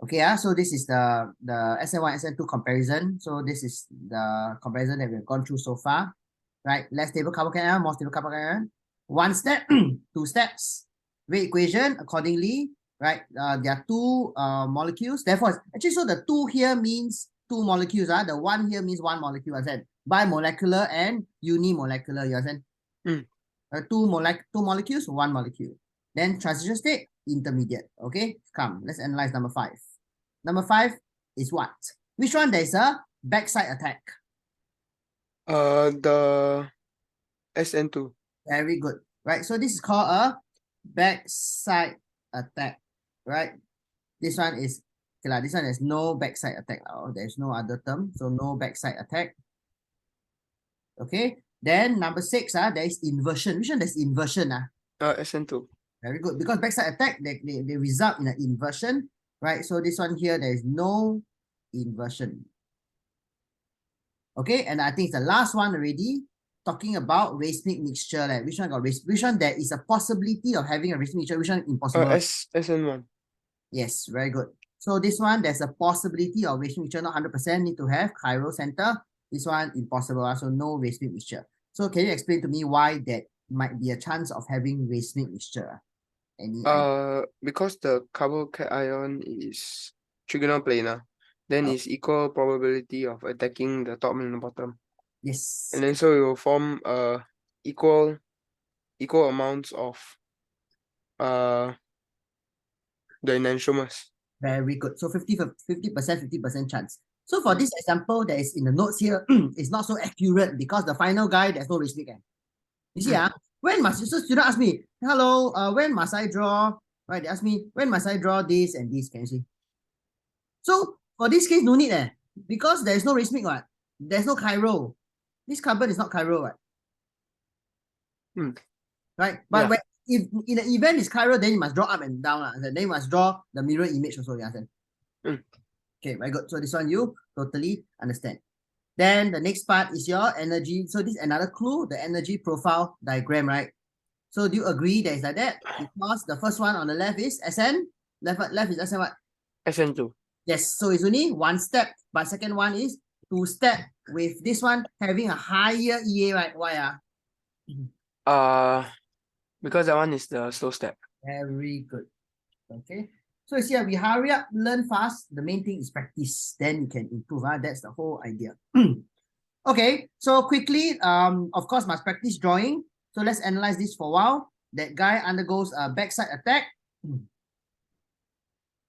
Okay, so this is the Sn1 Sn2 comparison. So this is the comparison that we've gone through so far, right? Less stable carbocation ion, more stable carbocation ion. One step, two steps. Rate equation accordingly, right? There are two molecules. Therefore, actually, so the two here means two molecules. The one here means one molecule. I said bimolecular and unimolecular. You understand? Two molecules, one molecule. Then transition state, intermediate. Okay, come. Let's analyze number 5. Number 5 is what? Which one there is a backside attack? The Sn2. Very good. Right. So this is called a backside attack. Right. This one is okay, this one is no backside attack. There's no other term. So no backside attack. Okay. Then number 6, there is inversion. Which one there's inversion? Sn2. Very good. Because backside attack, they result in an inversion. Right, so this one here, there is no inversion. Okay, and I think it's the last one already, talking about racemic mixture. Like, which one got race? Which one there is a possibility of having a racemic mixture? Which one impossible? Sn1. Yes, very good. So this one, there's a possibility of racemic mixture, not 100%, need to have chiral center. This one, impossible, so no racemic mixture. So can you explain to me why that might be a chance of having racemic mixture? Because the carbocation ion is trigonal planar, then it's equal probability of attacking the top and the bottom. Yes. And then so it will form equal amounts of the enantiomers. Very good. So 50%, 50% chance. So for this example that is in the notes here, it's not so accurate because the final guy, there's no racemic. You see, when must, so student ask me, hello, when must I draw? Right, they ask me, when must I draw this and this? Can you see? So for this case, no need, because there is no racemic, right? There's no chiral. This carbon is not chiral, right? Right? But when, if in the event is chiral, then you must draw up and down. Then you must draw the mirror image also. You understand? Okay, very good. So this one you totally understand. Then the next part is your energy. So this is another clue, the energy profile diagram, right? So do you agree that it's like that? Because the first one on the left is Sn, left is Sn what? Sn2. Yes, so it's only one step, but second one is 2 step with this one having a higher EA, right? Why? Because that one is the slow step. Very good. Okay. So you see, we hurry up, learn fast. The main thing is practice. Then you can improve. That's the whole idea. Okay, so quickly, of course, must practice drawing. So let's analyze this for a while. That guy undergoes a backside attack.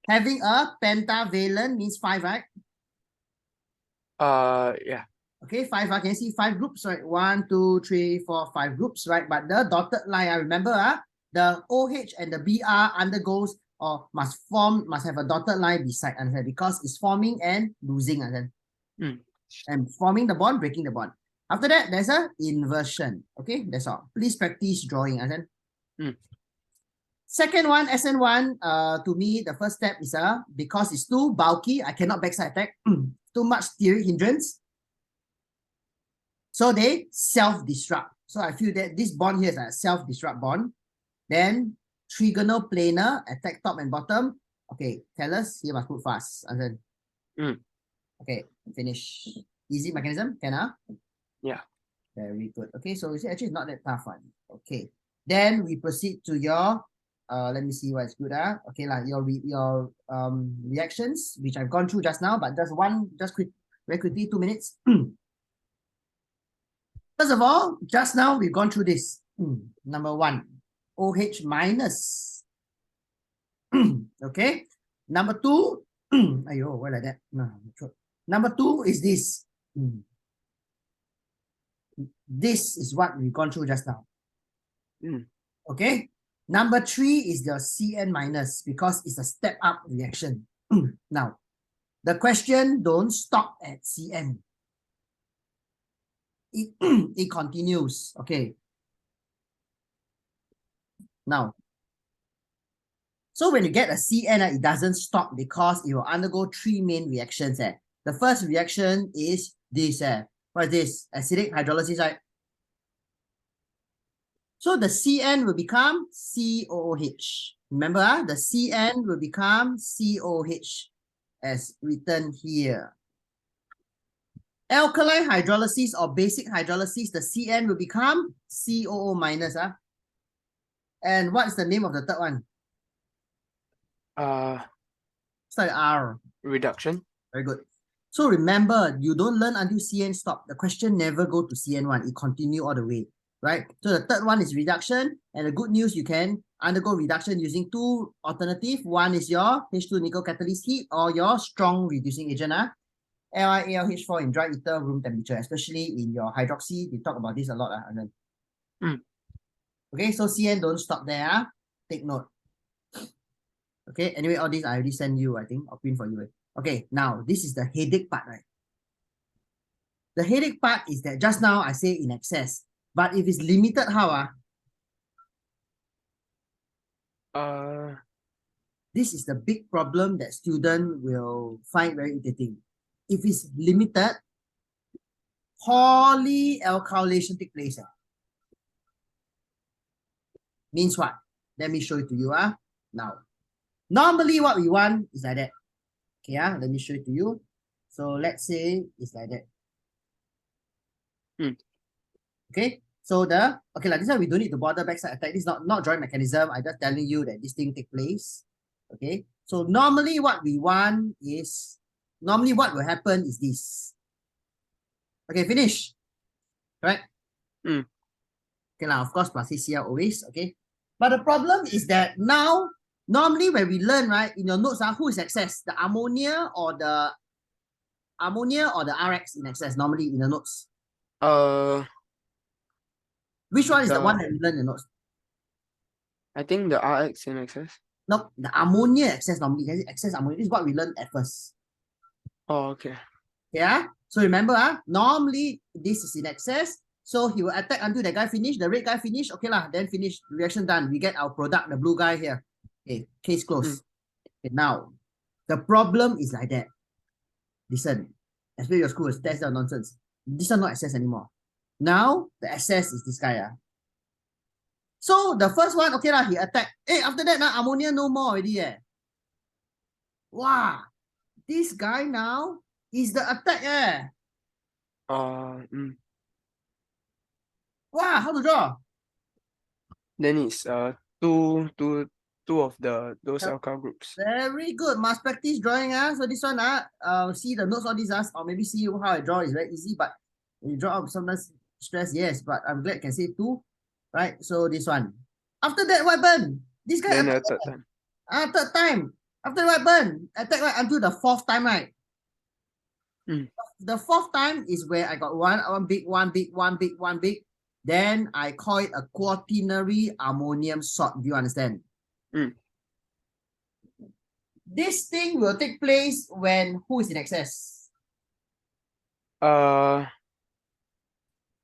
Having a pentavalent means 5, right? Yeah. Okay, 5. Can you see 5 groups, right? 1, 2, 3, 4, 5 groups, right? But the dotted line, remember, the OH and the BR undergoes or must have a dotted line beside, understand? Because it's forming and losing, understand? And forming the bond, breaking the bond. After that, there's a inversion. Okay, that's all. Please practice drawing, understand? Second one, Sn1, to me, the first step is because it's too bulky, I cannot backside attack. Too much steric hindrance. So they self-destruct. So I feel that this bond here is a self-destruct bond. Then trigonal planar, attack top and bottom. Okay, tell us, here must put fast. Okay, finish. Easy mechanism, can Yeah. Very good. Okay, so you see, actually it's not that tough one. Okay, then we proceed to your let me see what's good. Okay, your reactions, which I've gone through just now, but very quickly, 2 minutes. First of all, just now we've gone through this. Number 1, OH minus. Okay. Number 2, ayo, why like that? No. Number 2 is this. This is what we've gone through just now. Okay. Number 3 is the Cn minus because it's a step up reaction. Now, the question don't stop at Cn. It continues. Okay. Now, so when you get a Cn, it doesn't stop because it will undergo 3 main reactions. The first reaction is this. What is this? Acidic hydrolysis, right? So the Cn will become COOH. Remember, the Cn will become COOH. as written here. Alkaline hydrolysis or basic hydrolysis, the Cn will become COO minus. And what's the name of the third one? Start with R. Reduction. Very good. So remember, you don't learn until Cn stop. The question never go to Cn1. It continue all the way, right? So the third one is reduction. And the good news, you can undergo reduction using two alternatives. One is your H2 nickel catalyst heat or your strong reducing agent. LiAlH4 in dry ether room temperature, especially in your hydroxy. They talk about this a lot. Okay, so Cn don't stop there. Take note. Okay, anyway, all these I already sent you, I think, or print for you. Okay, now this is the headache part, right? The headache part is that just now I say in excess, but if it's limited, how? This is the big problem that student will find very irritating. If it's limited, polyalkylation take place. Means what? Let me show it to you. Now, normally what we want is like that. Okay, let me show it to you. So let's say it's like that. Okay, so this one we don't need to bother backside attack. This is not drawing mechanism. I'm just telling you that this thing take place. Okay, so normally what we want is, normally what will happen is this. Okay, finish. Right? Okay, now of course plus HCl always. Okay, but the problem is that now, normally when we learn, right, in your notes, who is excess? The ammonia or the RX in excess, normally in the notes? Which one is the one that we learn in the notes? I think the RX in excess. No, the ammonia excess normally. Excess ammonia. This is what we learned at first. Oh, okay. Yeah. So remember, normally this is in excess. So he will attack until the guy finish, the red guy finish. Okay lah, then finish, reaction done. We get our product, the blue guy here. Okay, case closed. Okay, now, the problem is like that. Listen, especially your school is test out nonsense. This one not excess anymore. Now, the excess is this guy. So, the first one, okay lah, he attacked. Hey, after that, now ammonia no more already. Wow, this guy now is the attack. Wow, how to draw? Then it's two of those alkyl groups. Very good. Must practice drawing. So this one, see the notes, all these, or maybe see how I draw is very easy, but you draw up sometimes stress, yes, but I'm glad I can say two, right? So this one. After that, what happened? This guy then attacked. Third time. Third time. After what happened? Attack right until the fourth time, right? The fourth time is where I got one big. Then I call it a quaternary ammonium salt. Do you understand? This thing will take place when who is in excess?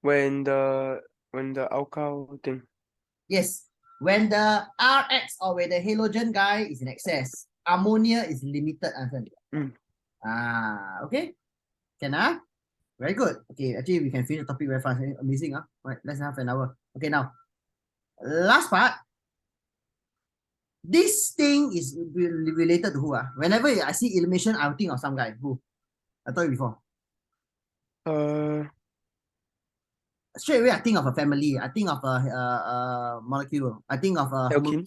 When the alkyl thing. Yes, when the RX or when the halogen guy is in excess, ammonia is limited. Okay. Can Very good. Okay, actually we can finish the topic very fast. Amazing, Right, less than half an hour. Okay, now last part. This thing is related to who? Whenever I see elimination, I'll think of some guy. Who? I told you before. Straight away, I think of a family. I think of a molecule. I think of a alkene.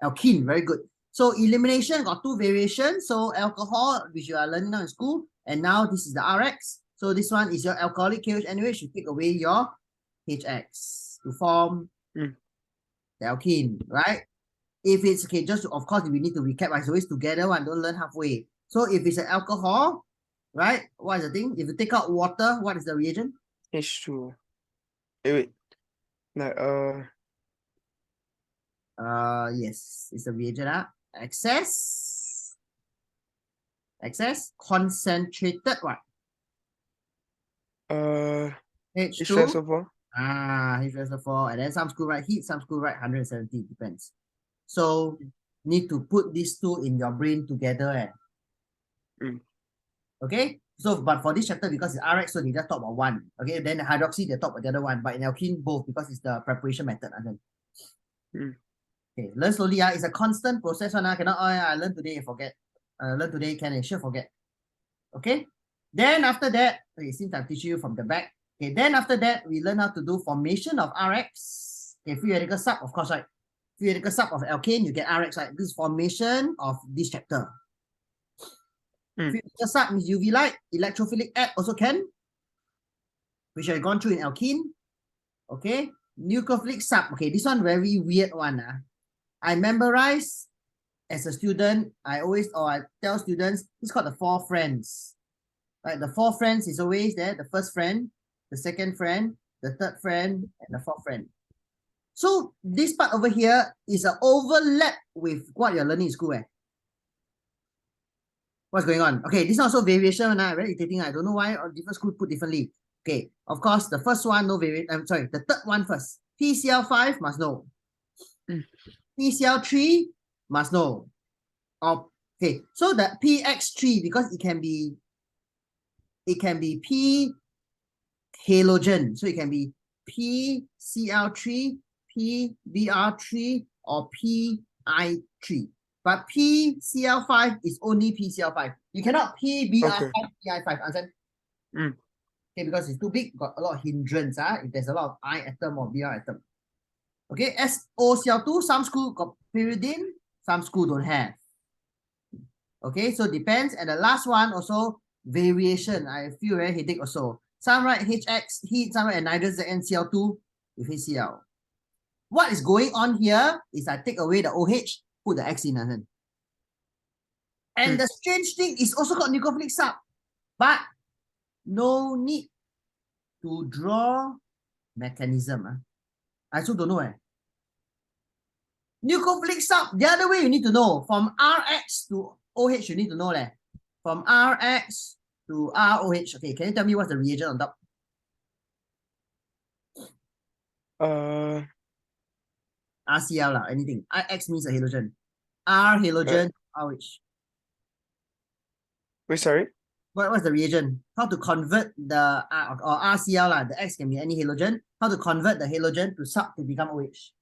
Alkene, very good. So elimination got two variations. So alcohol, which you are learning now in school, and now this is the RX. So this one is your alcoholic KOH. You take away your HX to form the alkene, right? If it's okay, just of course we need to recap. It's always together one, don't learn halfway. So if it's an alcohol, right? What is the thing? If you take out water, what is the reagent? H2. Wait. Like yes, it's a reagent. Excess concentrated what? H2. H2SO4. H2SO4, and then some school write heat, some school write 170, depends. So need to put these two in your brain together. Okay, so but for this chapter, because it's RX, so they just talk about one. Okay, then the hydroxy, they talk about the other one, but in alkene both, because it's the preparation method. Okay, learn slowly. It's a constant process. Cannot, I learn today, forget. Learn today, can and should forget. Okay. Then after that, okay, since I'm teaching you from the back, okay, then after that, we learn how to do formation of RX. Okay, free radical sub, of course, right? Free radical sub of alkane, you get RX, right? This is formation of this chapter. Free radical sub means UV light, electrophilic add also can, which I've gone through in alkene. Okay, nucleophilic sub. Okay, this one very weird one. I memorize as a student. I tell students it's called the 4 friends. Right, the 4 friends is always there. The first friend, the second friend, the third friend, and the fourth friend. So this part over here is an overlap with what you're learning in school. What's going on? Okay, this is also variation. Very irritating. I don't know why different schools put differently. Okay, of course, the first one, no variation. I'm sorry, the third one first. PCl5 must know. PCl3 must know. Okay, so the PX3, because it can be P halogen. So it can be PCl3, PBr3, or PI3. But PCl5 is only PCl5. You cannot PBr5, PI5. Understand? Okay, because it's too big, got a lot of hindrance. If there's a lot of I atom or Br atom. Okay, SOCl2, some school got pyridine, some school don't have. Okay, so depends. And the last one also variation. I feel very headache also. Some write HX heat, some write nitrogen NCl2 with HCl. What is going on here is I take away the OH, put the X in. And the strange thing is also called nucleophilic sub, but no need to draw mechanism. I also don't know. Nucleophilic sub, the other way you need to know. From RX to OH, you need to know. From RX to ROH. Okay, can you tell me what's the reagent on top? RCl, anything. X means a halogen. R halogen, ROH. Wait, sorry? What's the reagent? How to convert the or RCl, the X can be any halogen. How to convert the halogen to sub to become OH?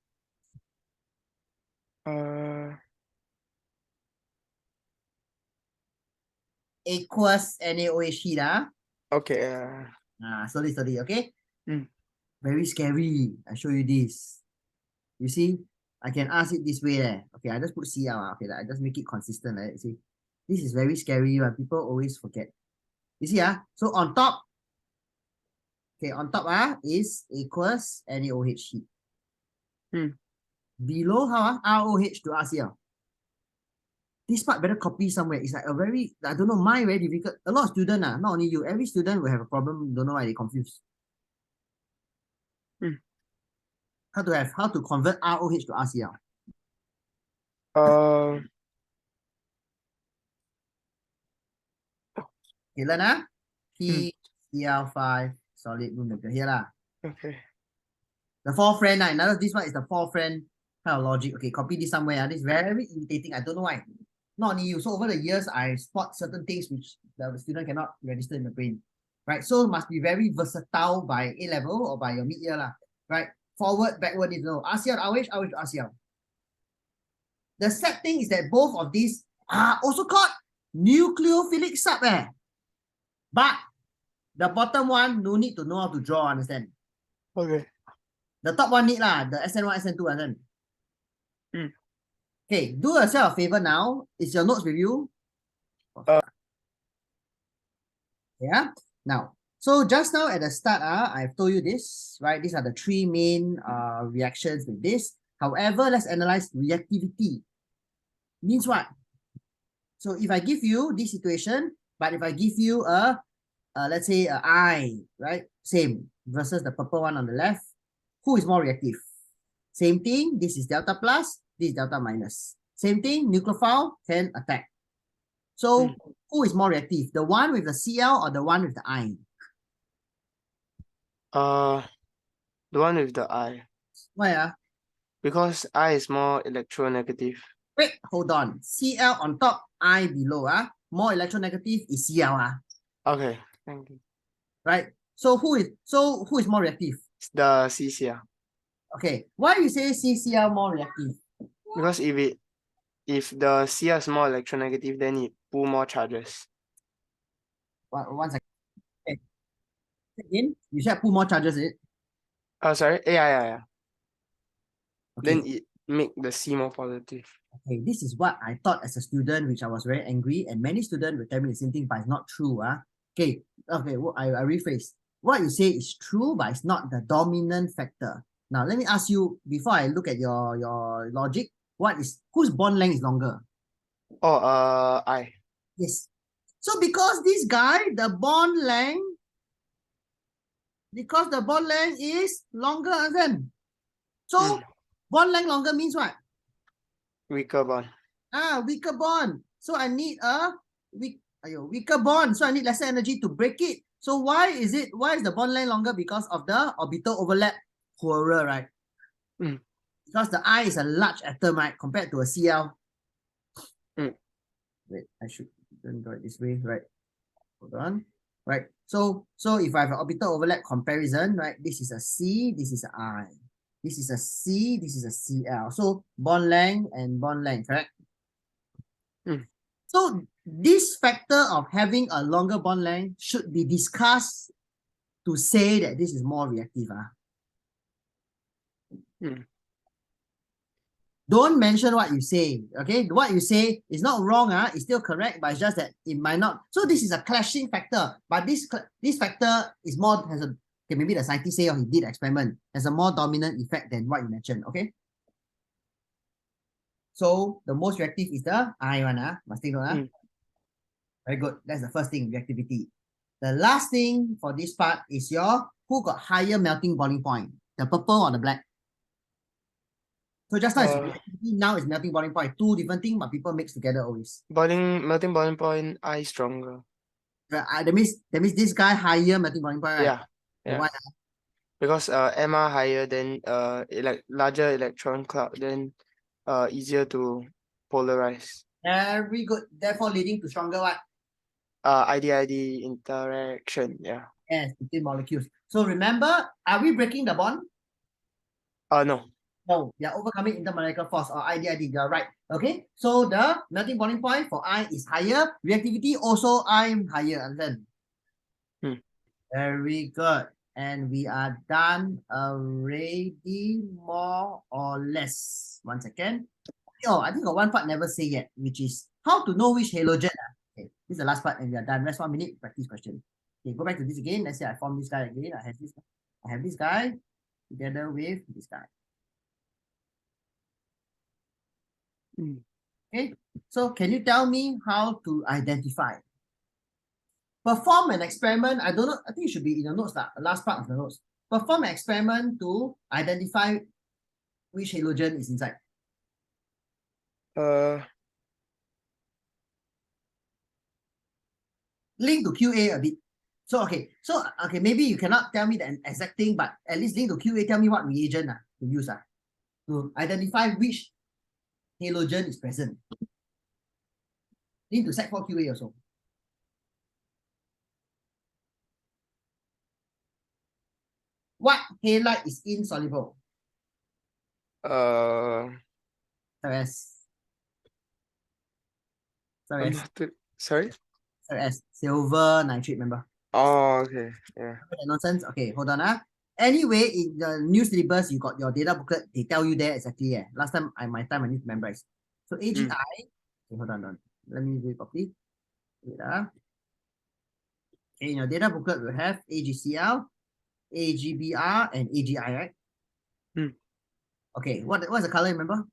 Aqueous NaOH heat. Okay. Slowly, okay? Very scary. I show you this. You see, I can ask it this way. Okay, I just put Cl. Okay, I just make it consistent. Right? See, this is very scary. People always forget. You see, so on top, okay, on top is aqueous NaOH heat. Below, how ROH to RCl. This part better copy somewhere. It's like a very, I don't know, mine very difficult. A lot of students, not only you, every student will have a problem. Don't know why they confused. How to convert ROH to RCl? Okay, learn PCl5 solid room temperature here Okay. The 4 friend, another this one is the 4 friend kind of logic. Okay, copy this somewhere. This is very irritating. I don't know why. Not only you. So over the years, I spot certain things which the student cannot register in the brain. Right? So must be very versatile by A level or by your mid-year. Right? Forward, backward, you know. RCl, ROH, ROH to RCl. The sad thing is that both of these are also called nucleophilic sub. But the bottom one, no need to know how to draw, understand? Okay. The top one need the Sn1, Sn2, understand? Okay, do yourself a favor now. Is your notes with you? Yeah. Now, so just now at the start, I've told you this, right? These are the 3 main reactions with this. However, let's analyze reactivity. Means what? So if I give you this situation, but if I give you let's say I, right? Same versus the purple one on the left. Who is more reactive? Same thing. This is delta plus. This is delta minus. Same thing. Nucleophile can attack. So who is more reactive? The one with the Cl or the one with the I? The one with the I. Why? Because I is more electronegative. Wait, hold on. Cl on top, I below. More electronegative is Cl. Okay, thank you. Right. So who is more reactive? It's the CCl. Okay. Why you say CCl more reactive? Because if the Cl is more electronegative, then it pull more charges. One second. Okay. Again, you should put more charges in it. Sorry. Yeah. Okay. Then it make the C more positive. Okay, this is what I thought as a student, which I was very angry, and many students will tell me the same thing, but it's not true. Okay, I rephrase. What you say is true, but it's not the dominant factor. Now, let me ask you, before I look at your logic, whose bond length is longer? Oh, I. Yes. So because this guy, the bond length is longer than. So bond length longer means what? Weaker bond. Weaker bond. So I need a weaker bond. So I need lesser energy to break it. So why is the bond length longer? Because of the orbital overlap poorer, right? Because the I is a large atom, right? Compared to a Cl. Wait, I should draw it this way, right? Hold on. Right. So if I have an orbital overlap comparison, right? This is a C, this is an I. This is a C, this is a Cl. So bond length and bond length, correct? So this factor of having a longer bond length should be discussed to say that this is more reactive. Don't mention what you say, okay? What you say is not wrong, it's still correct, but it's just that it might not. So this is a clashing factor, but this factor is more, okay, maybe the scientist say, or he did experiment, has a more dominant effect than what you mentioned, okay? So the most reactive is the I one, must take note. Very good. That's the first thing, reactivity. The last thing for this part is who got higher melting boiling point, the purple or the black? So just now it's reactivity, now it's melting boiling point. Two different things, but people mix together always. Melting boiling point, I stronger. That means this guy higher melting boiling point, right? Yeah. Why? Because MR higher, then larger electron cloud, then easier to polarize. Very good. Therefore, leading to stronger what? ID interaction. Yeah. Yes, between molecules. So remember, are we breaking the bond? No. No, we are overcoming intermolecular force or ID. You are right. Okay. So the melting boiling point for I is higher. Reactivity also I'm higher. Understand? Very good. And we are done already, more or less. 1 second. Oh, I think got one part never say yet, which is how to know which halogen. Okay, this is the last part, and we are done. Rest 1 minute, practice question. Okay, go back to this again. Let's say I form this guy again. I have this guy together with this guy. Okay, so can you tell me how to identify? Perform an experiment. I don't know. I think it should be in the notes, the last part of the notes. Perform an experiment to identify which halogen is inside. Link to QA a bit. So maybe you cannot tell me the exact thing, but at least link to QA. Tell me what reagent to use to identify which halogen is present. Link to Sec4 QA also. What halide is insoluble? Sorry? Silver nitrate, remember? Oh, okay. Yeah. Nonsense. Okay, hold on. Anyway, in the new syllabus, you got your data booklet. They tell you there exactly. Last time, I need to memorize. So AGI. Okay, hold on. Let me read properly. Wait, Okay, in your data booklet, we have AGCl, AGBr, and AGI, right? Okay, what's the color, remember?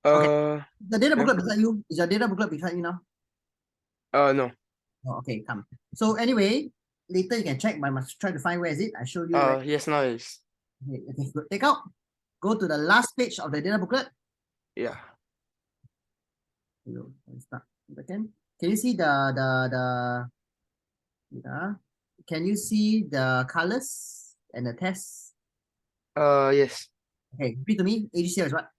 Okay. The data booklet beside you. Is your data booklet beside you now? No. Oh, okay, come. So anyway, later you can check, but I must try to find where is it. I showed you. Yes, now it is. Okay, good. Take out. Go to the last page of the data booklet. Yeah. Can you see can you see the colors and the tests? Yes. Okay, read to me. AGCl is what?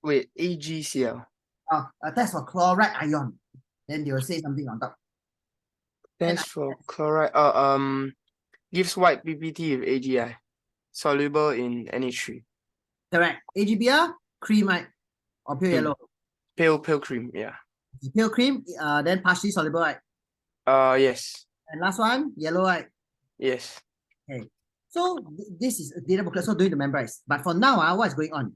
Wait, AGCl. A test for chloride ion. Then they will say something on top. Test for chloride. Gives white PPT with AGI. Soluble in NH3. Correct. AGBr, cream, right? Or pale yellow? Pale cream, yeah. Pale cream, then partially soluble, right? Yes. And last one, yellow, right? Yes. Okay. So this is a data booklet, so don't need to memorize. But for now, what is going on?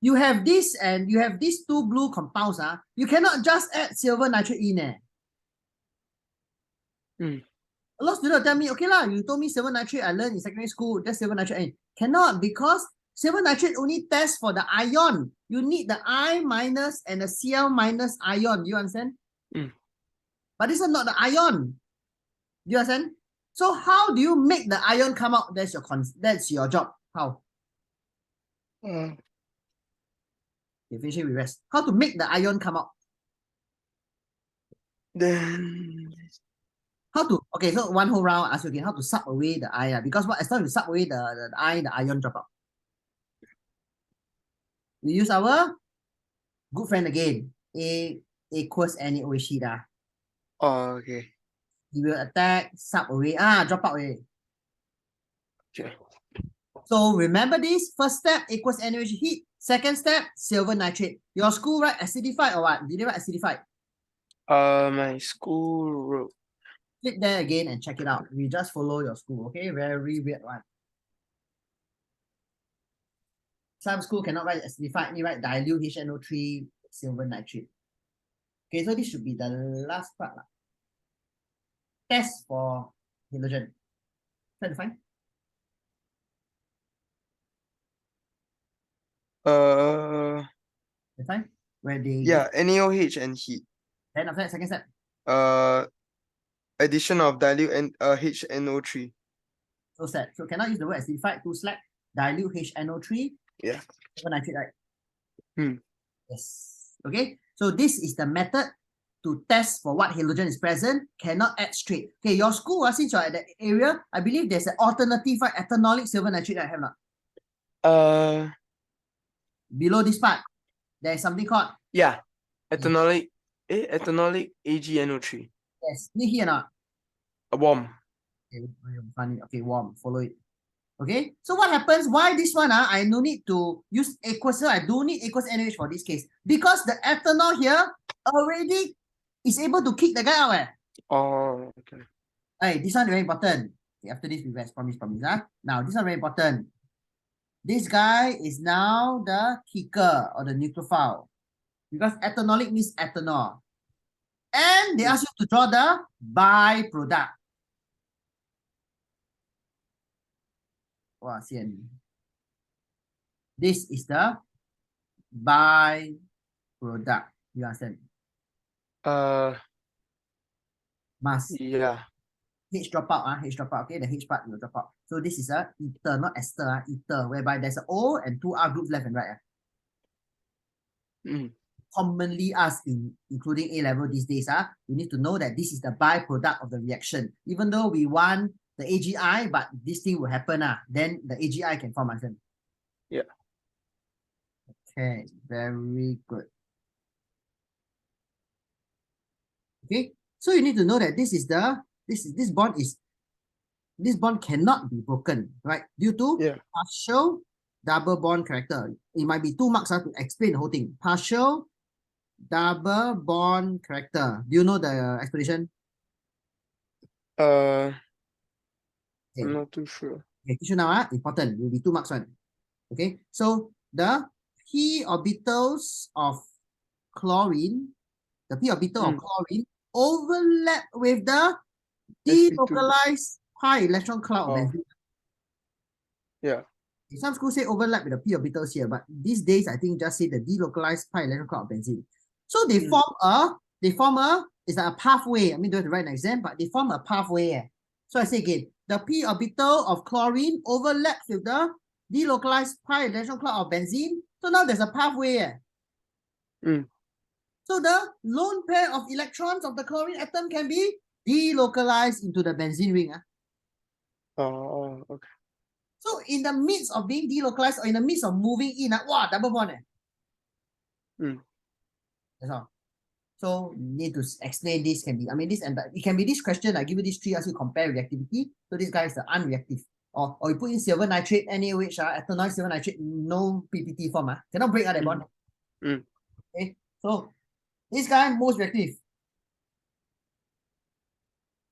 You have this and you have these two blue compounds. You cannot just add silver nitrate in. Mm. A lot of students tell me, okay lah, you told me silver nitrate I learned in secondary school, just silver nitrate in. Cannot, because silver nitrate only tests for the ion. You need the I minus and the Cl minus ion. Do you understand? Mm. But this is not the ion. Do you understand? So how do you make the ion come out? That's your job. How? Okay, finish it with rest. How to make the ion come out? Then How to, okay, so one whole round I ask you again, how to suck away the ion? Because what, as long as you suck away the ion drop out. We use our good friend again. A equals NaOH sheet. oh, okay. He will attack, suck away, drop out away. Okay. So remember this, first step equals NaOH heat. Second step, silver nitrate. Your school write acidified or what? Did they write acidified? My school wrote. Click there again and check it out. We just follow your school, okay? Very weird one. Some school cannot write acidified, only write dilute HNO3 silver nitrate. Okay, so this should be the last part. Test for halogen. Try to find. Fine. Where they Yeah, NaOH and heat. then after that, second step. Addition of dilute and HNO3. So step. So cannot use the word acidified to select dilute HNO3. Yeah. Silver nitrate, right? Hmm. Yes. Okay. So this is the method to test for what halogen is present. Cannot add straight. Okay, your school, since you're at that area, I believe there's an alternative, right? Ethanolic silver nitrate. I have not. Below this part, there is something called. Yeah. Ethanolic. Ethanolic AgNO3. Yes. Need here or not? A warm. Okay, funny. Okay, warm. Follow it. Okay, so what happens? Why this one? I no need to use aqueous. I do need aqueous NaOH for this case because the ethanol here already is able to kick the guy out. Oh, okay. Hey, this one very important. Okay, after this, we rest. Promise. Now, this one very important. This guy is now the kicker or the nucleophile because ethanolic means ethanol. And they ask you to draw the byproduct. Wow, this is the byproduct. You understand? Mass. Yeah. H drop out. H drop out. Okay, the H part will drop out. So this is a ether, not ester. Ether, whereby there's an O and two R groups left and right. Commonly asked including A level these days. You need to know that this is the byproduct of the reaction. Even though we want the AGI, but this thing will happen. Then the AGI can form. Yeah. Okay, very good. Okay, so you need to know that this bond cannot be broken, right? Due to partial double bond character. It might be 2 marks to explain the whole thing. Partial double bond character. Do you know the explanation? I'm not too sure. Okay, teach you now. Important. Will be 2 marks one. Okay, so the p orbitals of chlorine, overlap with the delocalized pi electron cloud of benzene. Yeah. Some schools say overlap with the p orbitals here, but these days I think just say the delocalized pi electron cloud of benzene. So they form it's like a pathway. I mean, don't have to write an exam, but they form a pathway. So I say again, the p orbital of chlorine overlaps with the delocalized pi electron cloud of benzene. So now there's a pathway. So the lone pair of electrons of the chlorine atom can be delocalized into the benzene ring. Oh, okay. So in the midst of being delocalized or in the midst of moving in, wow, double bond. That's all. So need to explain this can be, I mean, this and it can be this question. I give you these 3, ask you compare reactivity. So this guy is the unreactive. Or you put in silver nitrate, NaOH, ethanol, silver nitrate, no PPT form. Cannot break out that bond. Okay, so this guy most reactive.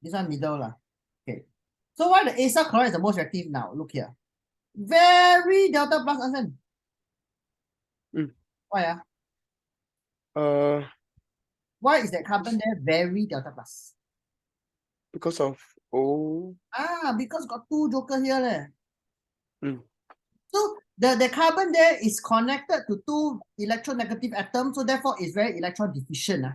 This one middle lah. Okay. So why the acyl chloride is the most reactive now? Look here. Very delta plus Anson. Why? Why is that carbon there very delta plus? Because of O. Because got two joker here leh. Mm. So the carbon there is connected to two electronegative atoms, so therefore it's very electron deficient.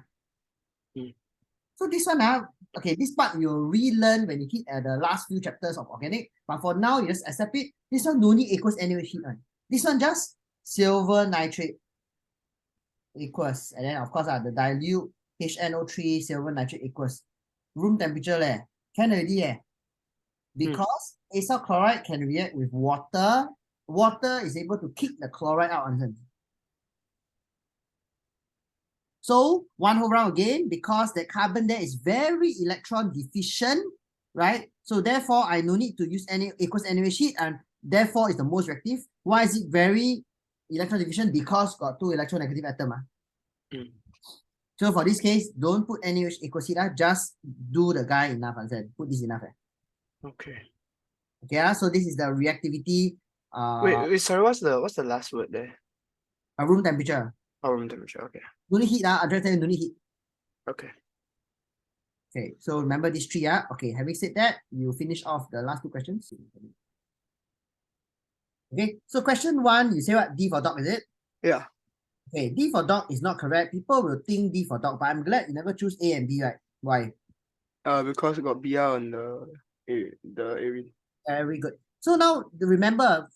So this one, okay, this part you'll relearn when you hit at the last few chapters of organic, but for now you just accept it. This one no need aqueous NaOH heat one. This one just silver nitrate aqueous, and then of course the dilute HNO3 silver nitrate aqueous. Room temperature leh, can already eh. Because acyl chloride can react with water. Water is able to kick the chloride out. So one whole round again, because the carbon there is very electron deficient, right? So therefore, I no need to use any aqueous NaOH heat, and therefore it's the most reactive. Why is it very electron deficient? Because got two electronegative atoms. So for this case, don't put NaOH aqueous heat, just do the guy enough, put this enough. Okay. Okay, so this is the reactivity. Wait, sorry, what's the last word there? Room temperature. Oh, room temperature, okay. No need heat, address no need heat. Okay. Okay, so remember these three, okay, having said that, you finish off the last two questions. Okay, so question 1, you say what? D for dog, is it? Yeah. Okay, D for dog is not correct. People will think D for dog, but I'm glad you never choose A and B, right? Why? Because it got BR on the area. Very good. So now remember,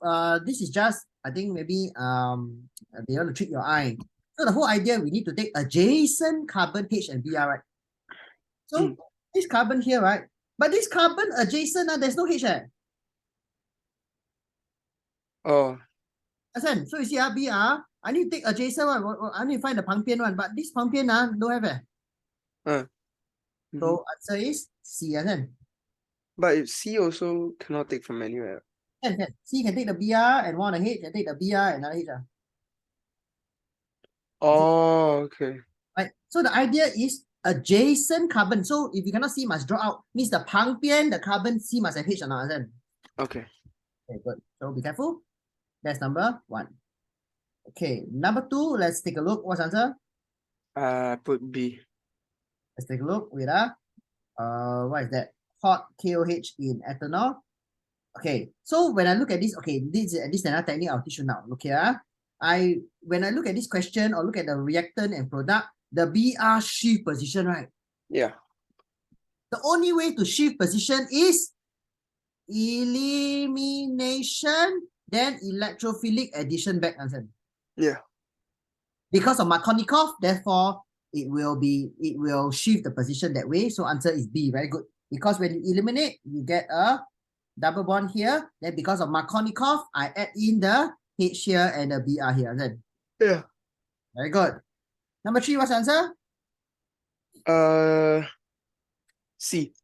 this is just, I think maybe they want to trick your eye. So the whole idea, we need to take adjacent carbon H and Br, right? So this carbon here, right? But this carbon adjacent, there's no H. Oh. So you see, Br, I need to take adjacent one. I need to find the 旁边 one, but this 旁边 don't have. So answer is C. But if C also cannot take from anywhere. Can. C can take the Br and one on the H, can take the Br and another H. Oh, okay. Right. So the idea is adjacent carbon. So if you cannot see, must draw out. Means the 旁边 the carbon C must have H or not. Okay. Okay, good. So be careful. That's number 1. Okay, number 2, let's take a look. What's the answer? Put B. Let's take a look. Wait, what is that? Hot KOH in ethanol. Okay, so when I look at this, okay, this is another technique I'll teach you now. Look here. When I look at this question or look at the reactant and product, the BR shift position, right? Yeah. The only way to shift position is elimination, then electrophilic addition back. Yeah. Because of Markovnikov, therefore it will shift the position that way. So answer is B. Very good. Because when you eliminate, you get a double bond here. Then because of Markovnikov, I add in the H here and the Br here. Yeah. Very good. Number 3, what's the answer? C.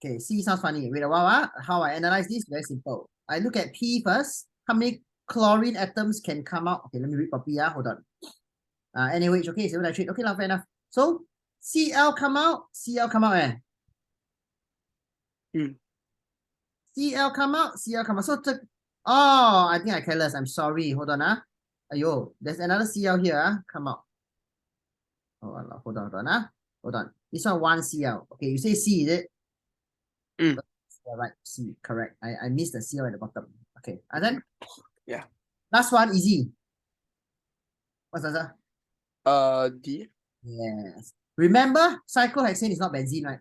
Okay, C sounds funny. Wait a while. How I analyze this? Very simple. I look at P first. How many chlorine atoms can come out? Okay, let me read properly. Hold on. NaOH, okay, silver nitrate. Okay, fair enough. So Cl come out. Cl come out. Cl come out. Cl come out. So I think I careless. I'm sorry. Hold on. Ayo, there's another Cl here. Come out. Oh, hold on. Hold on. This one Cl. Okay, you say C, is it? Right, C, correct. I missed the Cl at the bottom. Okay, and then yeah. Last one, easy. What's the answer? D. Yes. Remember, cyclohexane is not benzene, right?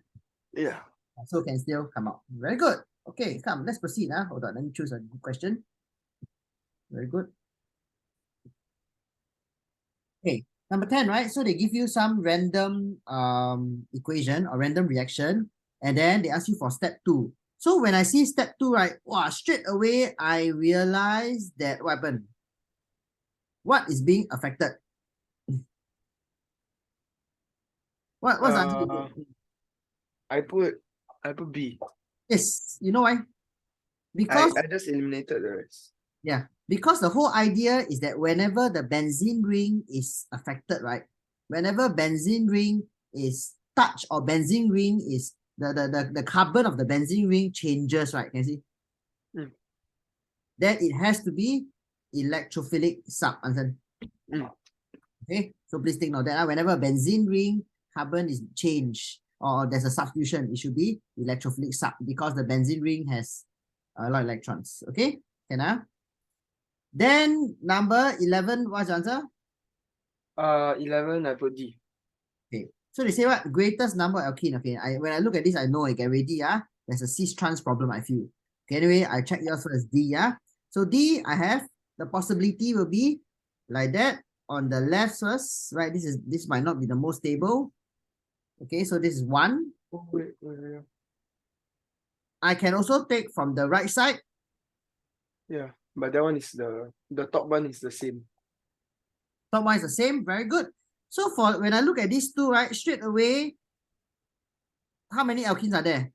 Yeah. So can still come out. Very good. Okay, come, let's proceed. Hold on, let me choose a good question. Very good. Okay, number 10, right? So they give you some random equation or random reaction, and then they ask you for step 2. So when I see step 2, right, wow, straight away I realize that what happened? What is being affected? What's the answer? I put B. Yes, you know why? Because I just eliminated the rest. Yeah, because the whole idea is that whenever the benzene ring is affected, right? Whenever benzene ring is touch or benzene ring is the carbon of the benzene ring changes, right? Can you see? Then it has to be electrophilic sub, understand? Okay, so please take note that whenever a benzene ring carbon is changed or there's a substitution, it should be electrophilic sub because the benzene ring has a lot of electrons. Okay, can Then number 11, what's the answer? 11, I put D. Okay, so they say what? Greatest number of alkene. Okay, when I look at this, I know I get ready. There's a cis trans problem, I feel. Okay, anyway, I check yours first. D. So D, I have the possibility will be like that on the left first, right? This might not be the most stable. Okay, so this is 1. Oh, wait. I can also take from the right side. Yeah, but that one is the top one is the same. Top one is the same. Very good. So for when I look at these two, right, straight away, how many alkenes are there?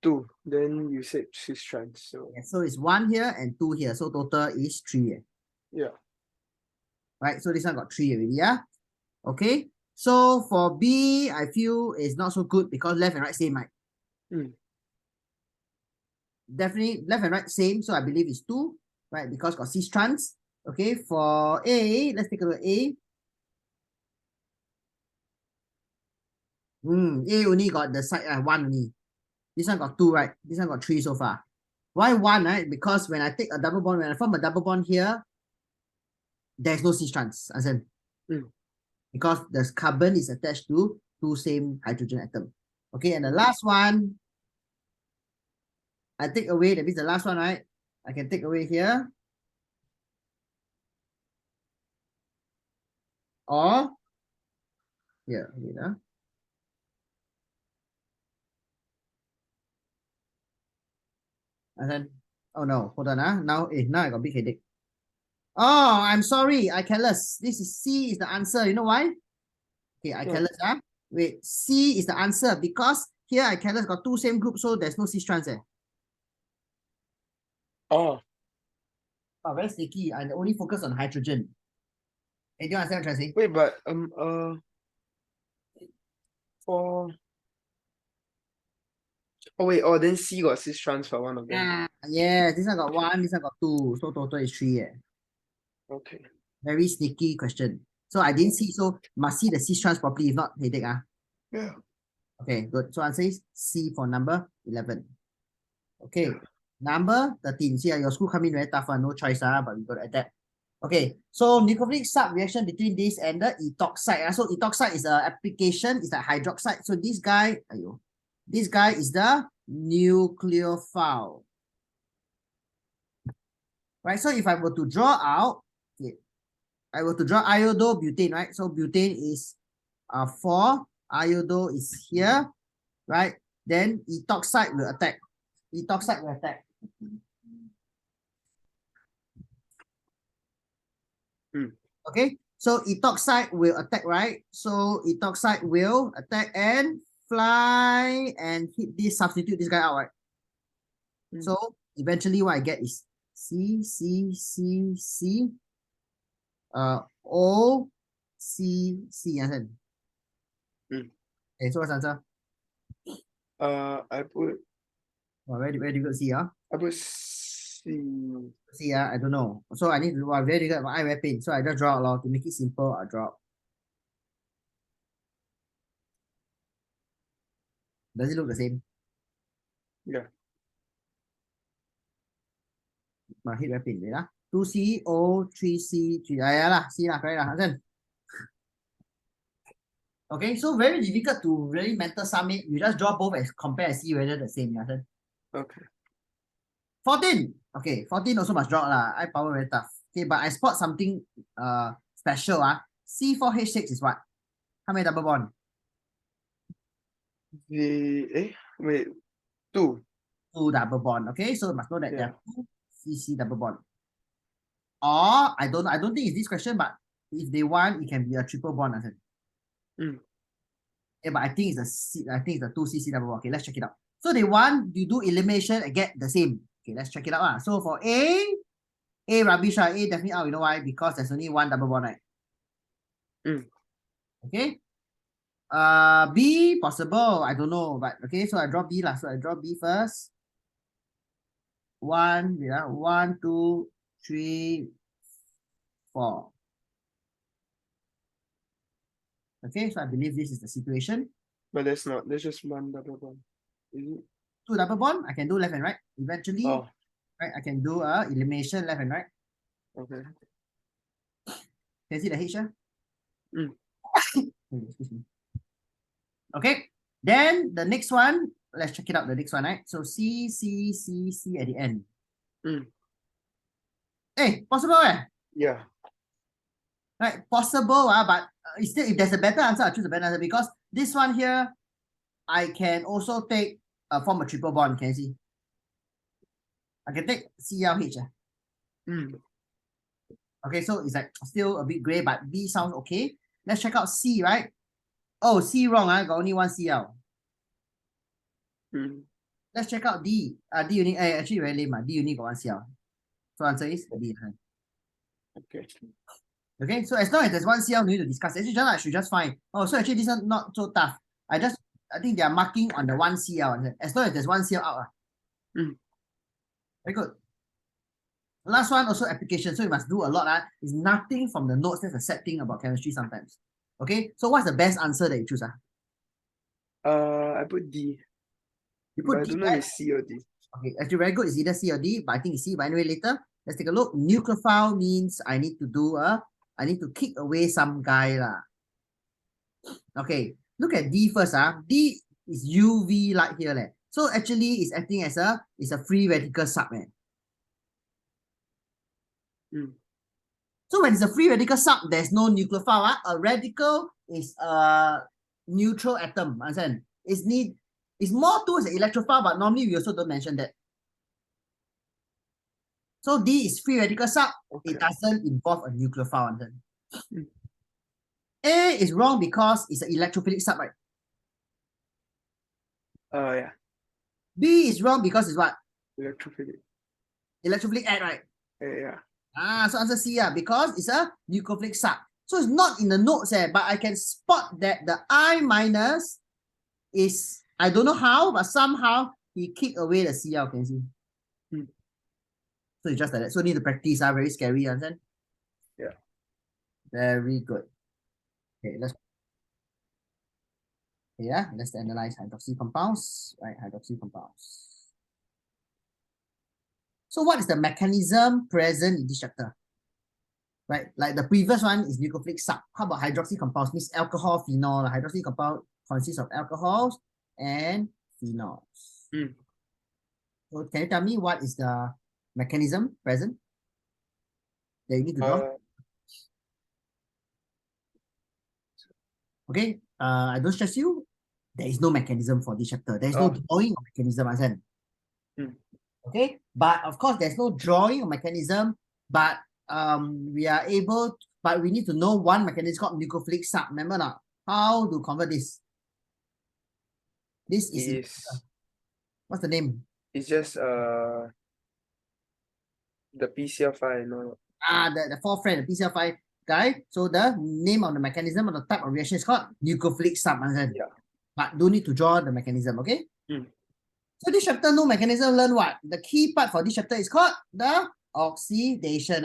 2. Then you said cis trans. So Yeah, so it's 1 here and 2 here. So total is 3. yeah. Right, so this one got 3 already. Okay. So for B, I feel it's not so good because left and right same, right? Definitely left and right same. So I believe it's 2, right? Because got cis trans. Okay, for A, let's take a look at A. A only got the side 1 only. This one got 2, right? This one got 3 so far. Why 1, right? Because when I take a double bond, when I form a double bond here, there's no cis trans, understand? Because the carbon is attached to 2 same hydrogen atom. Okay, and the last one, I take away, that means the last one, right? I can take away here. Or here, and then, oh no, hold on, now I got big headache. Oh, I'm sorry, I careless. This is C is the answer. You know why? Okay, I careless, Wait, C is the answer because here I careless got 2 same groups, so there's no cis trans there. Oh, very sticky. I only focus on hydrogen. Hey, do you understand what I'm trying to say? wait, but for then C got cis trans for one of them. Yeah, this one got 1, this one got 2, so total is 3. Okay. Very sneaky question. So I didn't see, so must see the cis trans properly, if not headache. Yeah. Okay, good. So answer is C for number 11. Okay, number 13. See, your school come in very tough, no choice, but we got to adapt. Okay, so nucleophilic sub reaction between this and the ethoxide. So ethoxide is an application, it's like hydroxide. So this guy is the nucleophile. Right, so if I were to draw out, I were to draw iodo-butane, right? So butane is 4, iodo is here, right? Then ethoxide will attack. Okay, so ethoxide will attack, right? So ethoxide will attack and fly and hit this, substitute this guy out, right? So eventually what I get is C, O, C, understand? Okay, so what's the answer? I put Where do you go C, I put C. C, I don't know. So I need to, very good, my eye very pain. So I just draw out to make it simple, I draw. Does it look the same? Yeah. My head very pain, 2C, O, 3C, 3. Yeah lah, C lah, correct lah, understand? Okay, so very difficult to really mental sum it. You just draw both and compare and see whether the same, understand? Okay. 14. Okay, 14 also must draw lah. Eye power very tough. Okay, but I spot something special. C4H6 is what? How many double bond? Wait, 2. 2 double bond. Okay, so must know that there Yeah. are 2 CC double bond. Or I don't think it's this question, but if they want, it can be a triple bond. Yeah, but I think it's the 2 CC double bond. Okay, let's check it out. So they want you do elimination and get the same. Okay, let's check it out. So for A rubbish, A definitely out. You know why? Because there's only 1 double bond, right? Okay. B possible. I don't know, but okay. So I draw B lah. So I draw B first. 1, 1, 2, 3, 4. Okay, so I believe this is the situation. But that's not. There's just one double bond. Is it? 2 double bond. I can do left and right. Eventually, Oh, right? I can do a elimination left and right. okay. Can you see the H here? Mm. Excuse me. Okay. Then the next one, let's check it out. The next one, right? So C, C, C, C at the end. Mm. Hey, possible, eh? Yeah. Right, possible, but still, if there's a better answer, I'll choose a better answer because this one here, I can also take form a triple bond. Can you see? I can take CLH. Mm. Okay, so it's like still a bit gray, but B sounds okay. Let's check out C, right? Oh, C wrong. I got only one CL. Mm. Let's check out D. D unit. Actually very lame. D unit got one CL. So answer is D. Okay. Okay, so as long as there's one CL, we need to discuss. Actually, just I should just find. Oh, so actually this one not so tough. I think they are marking on the one CL. As long as there's one CL out. Mm. Very good. Last one also application. So you must do a lot. It's nothing from the notes. That's a sad thing about chemistry sometimes. Okay, so what's the best answer that you choose? I put D. You But put I D, don't know right? if it's C or D. Okay, actually very good. It's either C or D, but I think it's C. But anyway, later, let's take a look. Nucleophile means I need to kick away some guy lah. Okay, look at D first. D is UV light here. So actually it's acting as a free radical sub. Mm. So when it's a free radical sub, there's no nucleophile. A radical is a neutral atom. Understand? It's more towards the electrophile, but normally we also don't mention that. So D is free radical sub. Okay. It doesn't involve a nucleophile. Understand? Mm. A is wrong because it's an electrophilic sub, right? Yeah. B is wrong because it's what? Electrophilic. Electrophilic add, right? Yeah. So answer C, because it's a nucleophilic sub. So it's not in the notes, but I can spot that the I minus is, I don't know how, but somehow he kicked away the CL, can you see? Hmm. So it's just like that. So need to practice, very scary, understand? Yeah. Very good. Okay, let's analyze hydroxy compounds, right? Hydroxy compounds. So what is the mechanism present in this chapter? Right, like the previous one is nucleophilic sub. How about hydroxy compounds? Means alcohol, phenol. Hydroxy compound consists of alcohols and phenols. Mm. So can you tell me what is the mechanism present that you need to draw? Okay, I don't stress you. There is no mechanism for this chapter. There is no drawing of mechanism, Azan. Mm. Okay, but of course there's no drawing of mechanism, but we are able to, but we need to know one mechanism called nucleophilic sub. Remember not? How to convert this? This is what's the name? It's just the PCl5, no. The fourth friend, the PCl5 guy. So the name of the mechanism or the type of reaction is called nucleophilic sub. Yeah. But don't need to draw the mechanism, okay? Mm. So this chapter, no mechanism, learn what? The key part for this chapter is called the oxidation.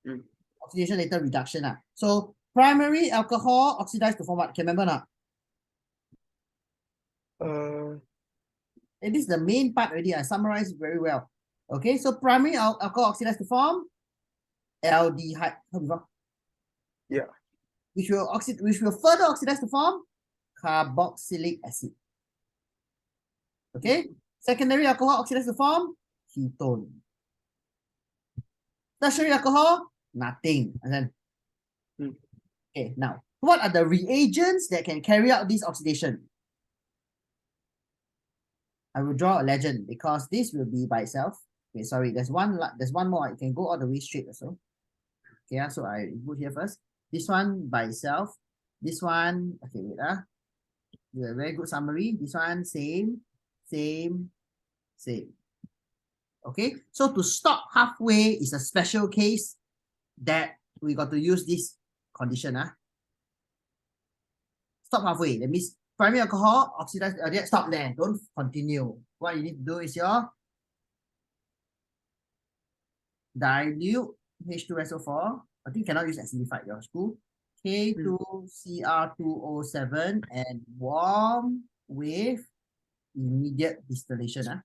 Mm. Oxidation later reduction. So primary alcohol oxidized to form what? Can you remember now? And this is the main part already. I summarized very well. Okay, so primary alcohol oxidized to form aldehyde. Yeah. Which will further oxidize to form carboxylic acid. Okay, secondary alcohol oxidized to form ketone. Tertiary alcohol, nothing. And then, okay, now what are the reagents that can carry out this oxidation? I will draw a legend because this will be by itself. Okay, sorry, there's one more. I can go all the way straight also. Okay, so I put here first. This one by itself. This one, okay, wait. A very good summary. This one, same. Okay, so to stop halfway is a special case that we got to use this condition. stop halfway. That means primary alcohol, oxidized aldehyde, stop there. Don't continue. What you need to do is your dilute H2SO4. I think cannot use acidified your school. K2Cr2O7 and warm with immediate distillation.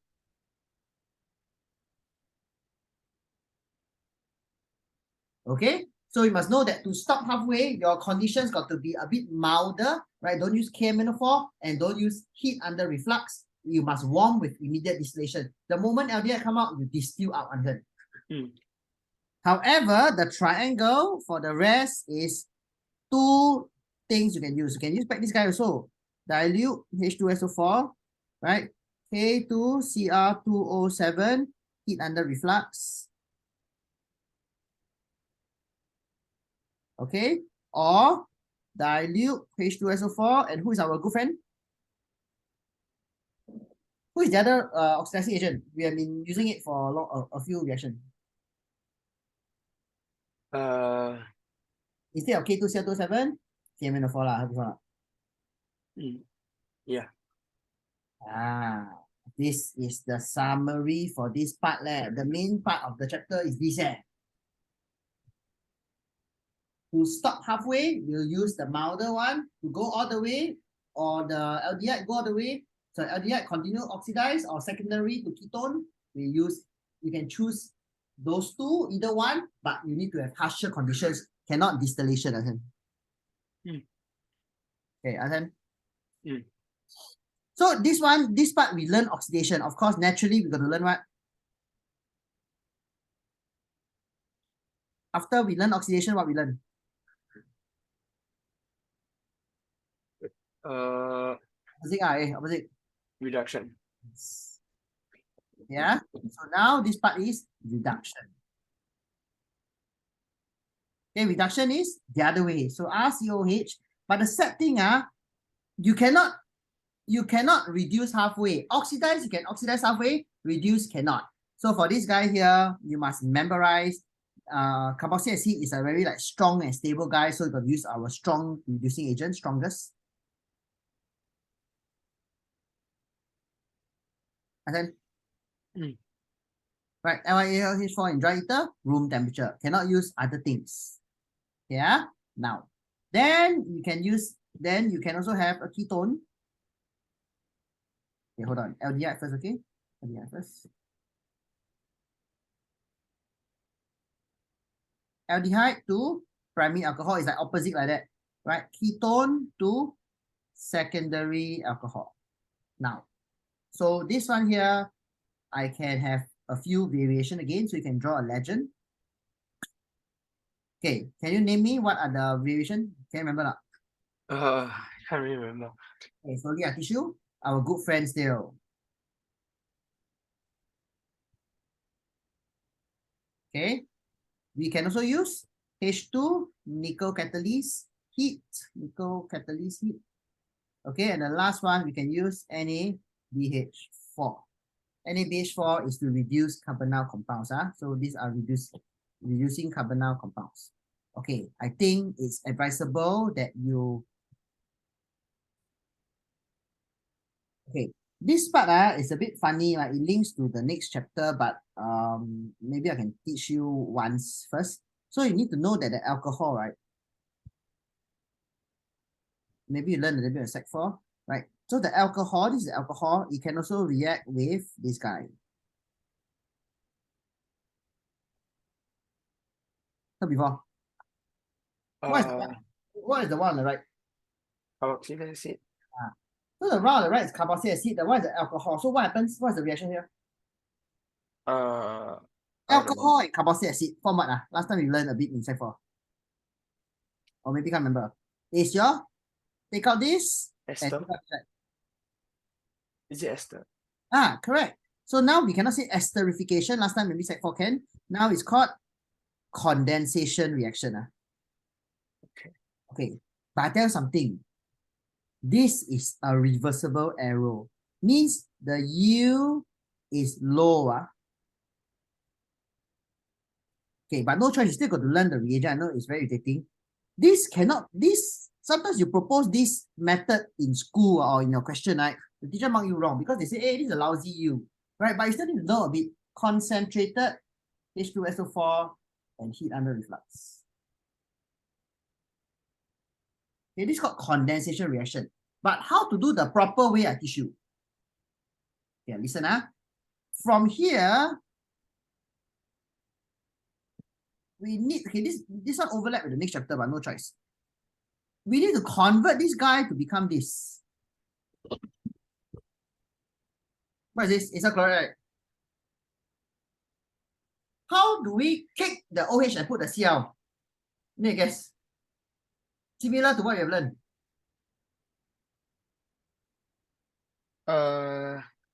Okay, so you must know that to stop halfway, your conditions got to be a bit milder, right? Don't use KMNO4 and don't use heat under reflux. You must warm with immediate distillation. The moment aldehyde come out, you distill out unheard. However, the triangle for the rest is two things you can use. You can use back this guy also. Dilute H2SO4, right? K2Cr2O7, heat under reflux. Okay, or dilute H2SO4, and who is our good friend? Who is the other oxidizing agent? We have been using it for a few reactions. Instead of K2Cr2O7, KMNO4 lah, yeah. This is the summary for this part. The main part of the chapter is this. To stop halfway, we'll use the milder one. To go all the way, or the aldehyde go all the way. So aldehyde continue oxidized or secondary to ketone. You can choose those two, either one, but you need to have harsher conditions. Cannot distillation, Azhan. Okay, Azhan. So this part we learn oxidation. Of course, naturally we got to learn what? After we learn oxidation, what we learn? Opposite. Reduction. Yeah. So now this part is reduction. Okay, reduction is the other way. So RCOH. But the sad thing, you cannot reduce halfway. Oxidize, you can oxidize halfway, reduce cannot. So for this guy here, you must memorize carboxylic acid is a very strong and stable guy, so you got to use our strong reducing agent, strongest. And then right, LiAlH4 in dry ether, room temperature. Cannot use other things. Yeah. Now, then you can also have a ketone. Okay, hold on. aldehyde first, okay? Aldehyde first. Aldehyde to primary alcohol is like opposite like that, right? Ketone to secondary alcohol. Now, so this one here, I can have a few variation again, so you can draw a legend. Okay, can you name me what are the variation? Can you remember? I can't really remember. Okay, slowly I teach you. Our good friend still. Okay, we can also use H2 nickel catalyst heat, Okay, and the last one we can use NaBH4. NaBH4 is to reduce carbonyl compounds. So these are reducing carbonyl compounds. Okay, I think it's advisable that you. Okay, this part is a bit funny, it links to the next chapter, but maybe I can teach you once first. So you need to know that the alcohol, right? Maybe you learn a little bit of Sec 4, right? So the alcohol, this is alcohol, it can also react with this guy. So before. What is the one on the right? Carboxylic acid. So the one on the right is carboxylic acid, the one is the alcohol. So what happens? What's the reaction here? Alcohol and carboxylic acid form what? Last time we learned a bit in Sec 4. Or maybe can't remember. Is your take out this ester. And take out that. Is it ester? Correct. So now we cannot say esterification. Last time maybe Sec 4 can. Now it's called condensation reaction. Okay. But I tell you something. This is a reversible arrow. Means the yield is low. Okay, but no choice. You still got to learn the reagent. I know it's very irritating. This sometimes you propose this method in school or in your question, right? The teacher mark you wrong because they say, hey, this is a lousy U, right? But you still need to know a bit. Concentrated H2SO4 and heat under reflux. Okay, this is called condensation reaction. But how to do the proper way, I teach you. Okay, listen, from here, we need, okay, this one overlap with the next chapter, but no choice. We need to convert this guy to become this. What is this? Acyl chloride. How do we kick the OH and put the Cl? Let me guess. Similar to what we have learned.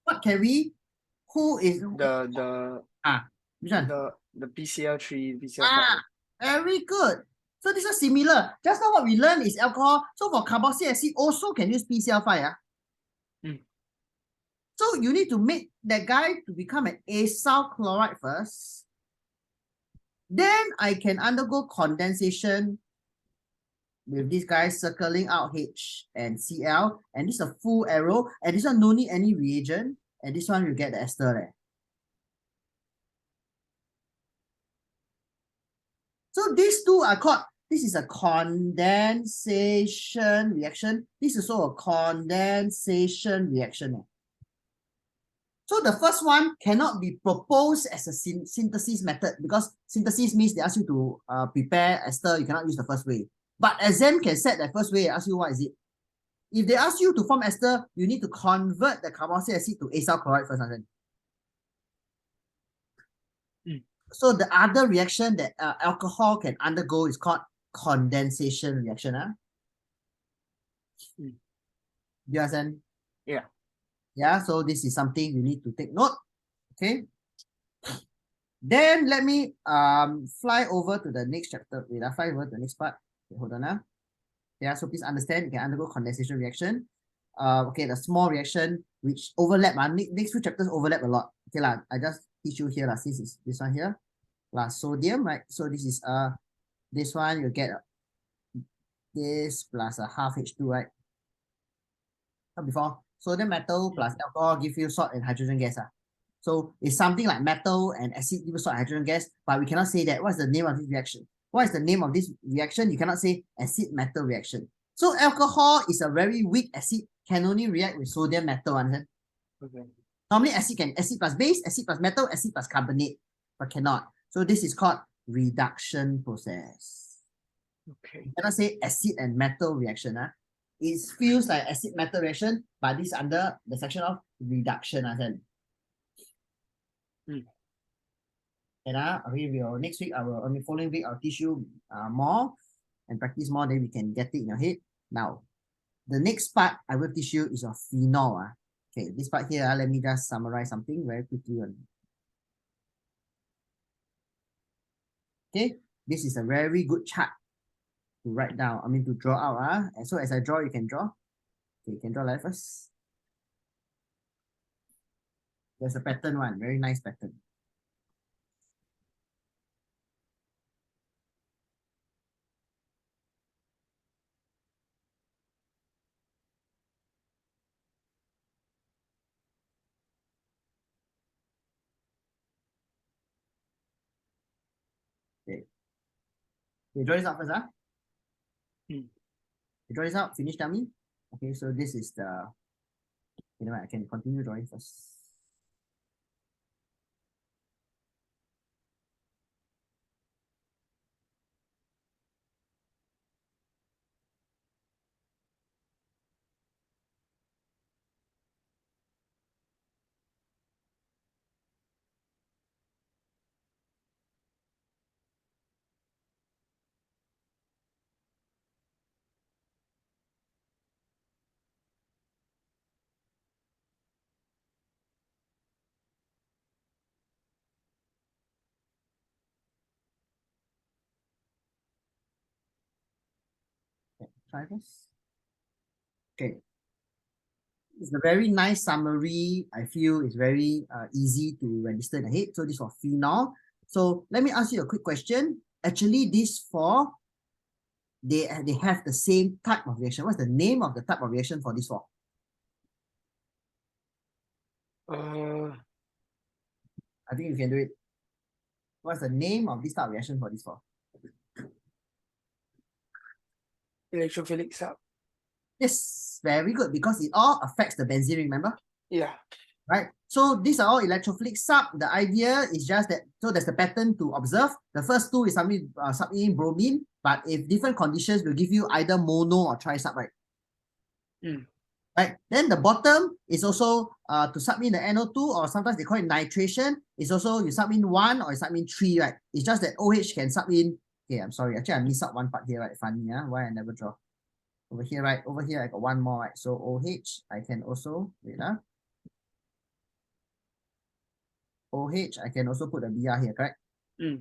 What can we? Who is which one? The PCl3, PCl5. Very good. So this is similar. Just now what we learned is alcohol. So for carboxylic acid also can use PCl5. So you need to make that guy to become an acyl chloride first. Then I can undergo condensation with this guy circling out H and Cl. And this is a full arrow. And this one no need any reagent. And this one you get the ester there. So these two are called, this is a condensation reaction. This is also a condensation reaction. So the first one cannot be proposed as a synthesis method because synthesis means they ask you to prepare ester, you cannot use the first way. But exam can set the first way, ask you what is it. If they ask you to form ester, you need to convert the carboxylic acid to acyl chloride first. So the other reaction that alcohol can undergo is called condensation reaction. Do you understand? Yeah. Yeah, so this is something you need to take note. Okay. Then let me fly over to the next chapter. Wait, I'll fly over to the next part. Okay, hold on. Yeah, so please understand you can undergo condensation reaction. Okay, the small reaction which overlap. Next few chapters overlap a lot. Okay, I just teach you here since it's this one here. Plus sodium, right? So this is this one you get this plus a half H2, right? Before sodium metal plus alcohol give you salt and hydrogen gas. So it's something like metal and acid give you salt and hydrogen gas, but we cannot say that. What's the name of this reaction? What is the name of this reaction? You cannot say acid metal reaction. So alcohol is a very weak acid, can only react with sodium metal. Understand? Okay. Normally acid can acid plus base, acid plus metal, acid plus carbonate, but cannot. So this is called reduction process. Okay. You cannot say acid and metal reaction. It feels like acid metal reaction, but this is under the section of reduction. And we will next week, following week, I'll teach you more and practice more, then we can get it in your head. Now, the next part I will teach you is of phenol. Okay, this part here, let me just summarize something very quickly. Okay, this is a very good chart to write down, to draw out. And so as I draw, you can draw. Okay, you can draw like first. There's a pattern one, very nice pattern. Okay. You draw this out first, You draw this out, finish, tell me. Okay, so this is the, I can continue drawing first. Try this. Okay. It's a very nice summary. I feel it's very easy to register in the head. So this for phenol. So let me ask you a quick question. Actually, this for they have the same type of reaction. What's the name of the type of reaction for these four? Uh, I think you can do it. What's the name of this type of reaction for these four? electrophilic sub. Yes, very good, because it all affects the benzene ring, remember? Yeah. Right? So these are all electrophilic sub. The idea is just that, so there's the pattern to observe. The first two is submitting bromine, but if different conditions will give you either mono or tri-sub, right? Right? Then the bottom is also to submit the NO2, or sometimes they call it nitration. It's also you submit 1 or you submit 3, right? It's just that OH can sub in. Okay, I'm sorry. Actually, I missed out one part here, right? Funny, why I never draw. Over here, right? Over here, I got one more, right? So OH, I can also, wait, OH, I can also put a BR here, correct? Okay.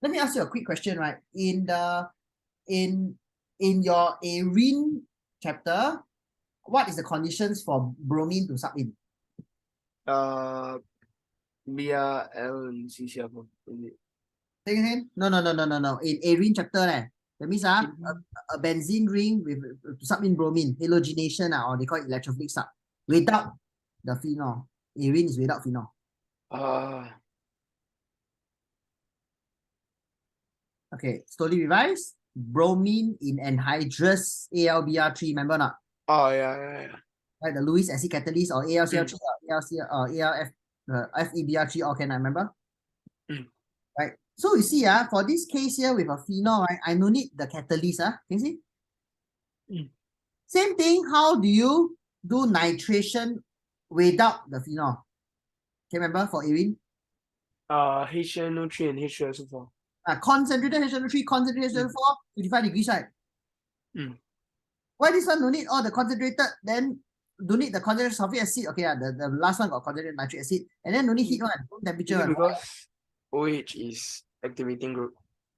Let me ask you a quick question, right? In your arene chapter, what is the conditions for bromine to sub in? BRL and CCl. Say again? No. In arene chapter, that means a benzene ring with to sub in bromine, halogenation, or they call it electrophilic sub, without the phenol. Arene is without phenol. Okay, slowly revise. Bromine in anhydrous AlBr3, remember not? Oh, yeah. Right, the Lewis acid catalyst, or AlCl3 or AlF, FeBr3, all can I remember? Right. So you see, for this case here with a phenol, right, I no need the catalyst. Can you see? Same thing, how do you do nitration without the phenol? Can you remember for arene? HNO3 and H2SO4. Concentrated HNO3, concentrated HNO4, 55 degrees, right? Why this one no need all the concentrated, then don't need the concentrated sulfuric acid? Okay, the last one got concentrated nitric acid, and then no need heat one, room temperature. Because OH is activating group.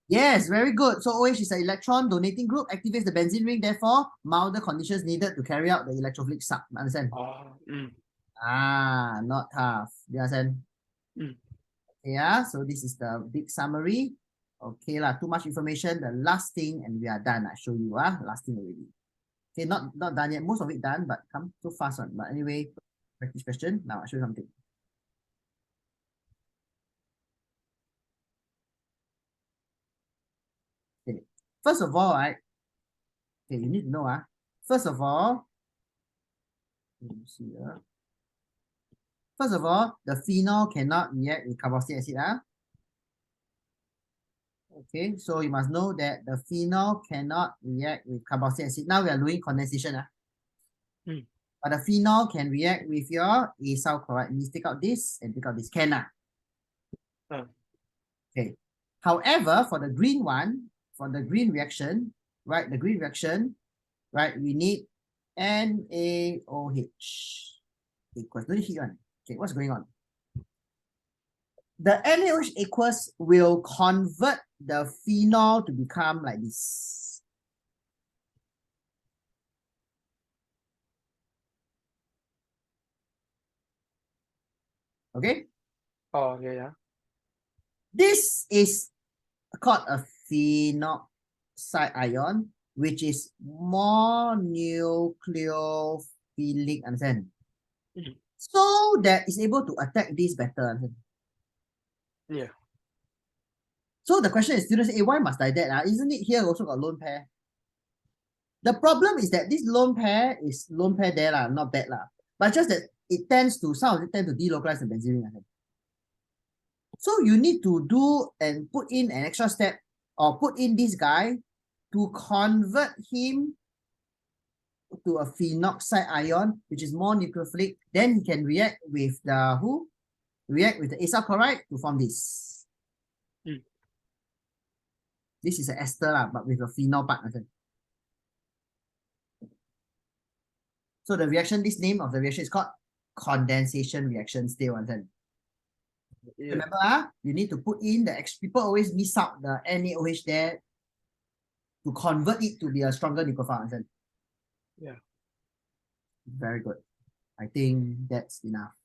Yes, very good. So OH is an electron donating group, activates the benzene ring, therefore milder conditions needed to carry out the electrophilic sub. Understand? Not tough. You understand? Yeah, so this is the big summary. Okay, too much information. The last thing, and we are done. I show you, last thing already. Okay, not done yet. Most of it done, but come too fast one. But anyway, practice question. Now I'll show you something. Okay, first of all, right? Okay, you need to know, first of all, let me see, first of all, the phenol cannot react with carboxylic acid, Okay, so you must know that the phenol cannot react with carboxylic acid. Now we are doing condensation, But the phenol can react with your acyl chloride. Means take out this and take out this. Can, Okay. However, for the green one, for the green reaction, right? The green reaction, right? We need NaOH equals, no heat one. Okay, what's going on? The NaOH aqueous will convert the phenol to become like this. Okay? Oh, yeah. This is called a phenoxide ion, which is more nucleophilic, understand? So that is able to attack this better, understand? Yeah. So the question is, students say, why must I that? Isn't it here also got lone pair? The problem is that this lone pair is lone pair there, not bad. But just that it tends to, some of it tend to delocalize the benzene ring. So you need to do and put in an extra step, or put in this guy to convert him to a phenoxide ion, which is more nucleophilic. Then he can react with the who? React with the acyl chloride to form this. This is an ester, but with a phenol part. So the reaction, this name of the reaction is called condensation reaction still. Yeah. Remember, you need to put in the people always miss out the NaOH there to convert it to be a stronger nucleophile. Yeah. Very good. I think that's enough.